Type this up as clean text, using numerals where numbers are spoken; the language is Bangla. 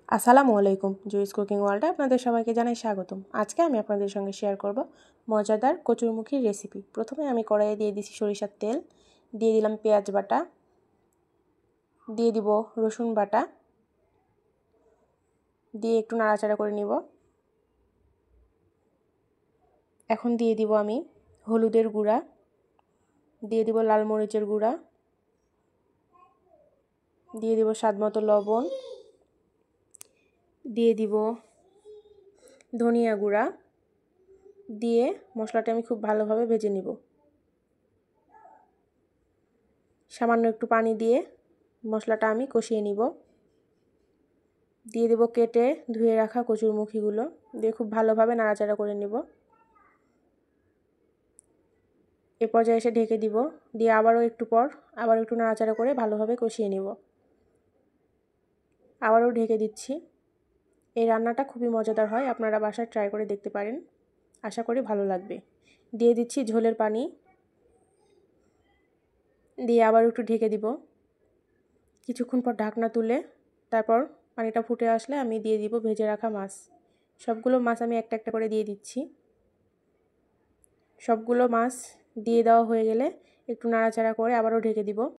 আসসালামু আলাইকুম, জুইস কুকিং ওয়ার্ল্ডে আপনাদের সবাইকে জানাই স্বাগতম। আজকে আমি আপনাদের সঙ্গে শেয়ার করব মজাদার কচুরমুখির রেসিপি। প্রথমে আমি কড়াইয়ে দিয়ে দিচ্ছি সরিষার তেল, দিয়ে দিলাম পেঁয়াজ বাটা, দিয়ে দিব রসুন বাটা, দিয়ে একটু নাড়াচাড়া করে নিব। এখন দিয়ে দিব আমি হলুদের গুঁড়া, দিয়ে দিব লাল মরিচের গুঁড়া, দিয়ে দিব স্বাদমতো লবণ, দিয়ে দিব ধনিয়া গুঁড়া, দিয়ে মশলাটা আমি খুব ভালোভাবে ভেজে নিব। সামান্য একটু পানি দিয়ে মশলাটা আমি কষিয়ে নিব। দিয়ে দেব কেটে ধুয়ে রাখা কচুরমুখিগুলো, দিয়ে খুব ভালোভাবে নাড়াচাড়া করে নিব। এ পর্যায়ে এসে ঢেকে দিব, দিয়ে আবারও একটু পর আবার একটু নাড়াচাড়া করে ভালোভাবে কষিয়ে নিব। আবারও ঢেকে দিচ্ছি। এই রান্নাটা খুবই মজাদার হয়, আপনারা বাসায় ট্রাই করে দেখতে পারেন, আশা করি ভালো লাগবে। দিয়ে দিচ্ছি ঝোলের পানি, দিয়ে আবার একটু ঢেকে দিব। কিছুক্ষণ পর ঢাকনা তুলে তারপর পানিটা ফুটে আসলে আমি দিয়ে দিব ভেজে রাখা মাছ। সবগুলো মাছ আমি একটা একটা করে দিয়ে দিচ্ছি। সবগুলো মাছ দিয়ে দেওয়া হয়ে গেলে একটু নাড়াচাড়া করে আবারও ঢেকে দিব।